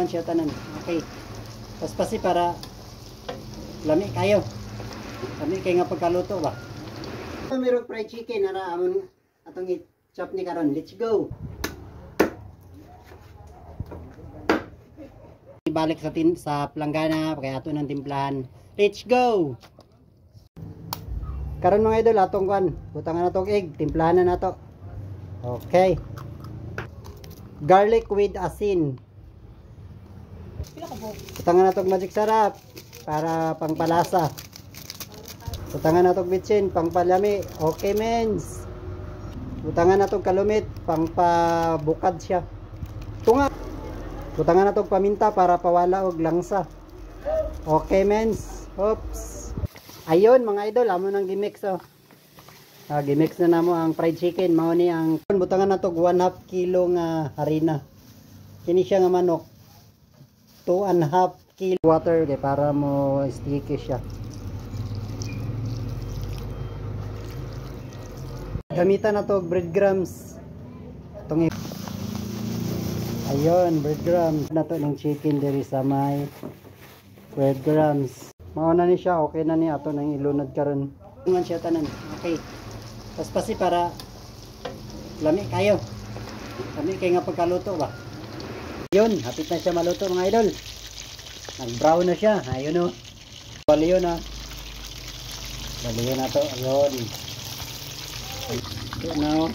man siya tanan. Okay. Paspasi para lami kayo. Lami kay nga pagkaluto ba. Mayroong fried chicken na amon atong i-chop ni karon. Let's go. Ibalik sa planggana kay ato ng timplahan. Let's go. Karon mga idol atong kwan, butangan na tong egg, timplahan na nato. Okay. Garlic with asin. Butangan na tong magic sarap para pangpalasa. Butangan na tong bitsin pangpalami. Okay mens. Butangan na tong kalumit pangpabukad siya. Tunga. Butangan na tong paminta para pawala og langsa. Okay mens. Oops. Ayun mga idol, amo nang gimix oh. Gimix na namo ang fried chicken. Mao ni ang butangan na tong 1/2 kilo nga harina. Kini siya nga manok. 2.5 kilo water de para mo sticky siya. Gamitan na to breadcrumbs. Ayun, breadcrumbs na to ng chicken diri sa may breadcrumbs. Mao na ni siya, okay na ni ato nang ilunod karon. Man siya tanan. Okay. Paspasi para lami kayo. Lami kay nga pagkaluto ba. Ayun, hapit na siya maluto mga idol. Nag-brown na siya. Ayun oh. Baliyo na. Baliyo na to. Ayun. Now,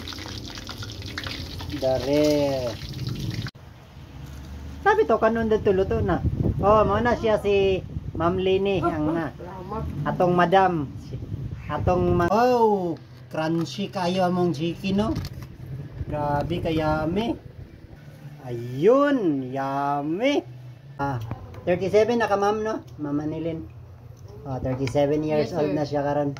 dare. Sabi to kanon dito luto na. Oh, mao na siya si Ma'am Lini ang atong madam. Atong oh, crunchy kayo among chicken no. Grabe kayami. Ayun, yummy. 37 na ka ma'am no? Mama Nilin. 37 years yes, old na siya karon.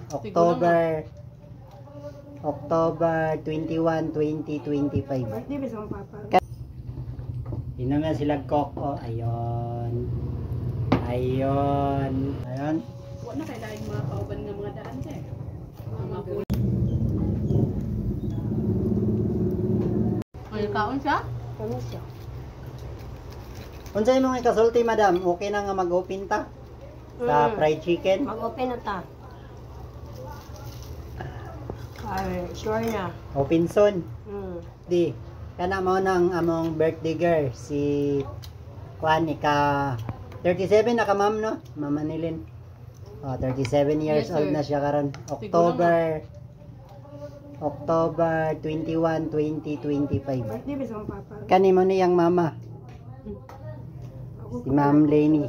October 21, 2025. Birthday ba sa papa? Ino nga sila cook. Oh, ayun. Ayun. Ayun. Wala na kailangan mga kauban ng mga daan kay. Ay, kaon siya? Kaon siya. Unsay imong ikasulti madam? Okay na nga mag-open ta? Sa fried chicken? Mag-open na ta. Ay, sure na. Open soon. Di. Kana mo nang among birthday girl si Juan ka 37 na ka ma'am no? Mama Nilin. 37 years yes, old na siya karon. October 21, 2025. Birthday ba sa papa? Kani mo niyang mama. Si Ma'am Leni.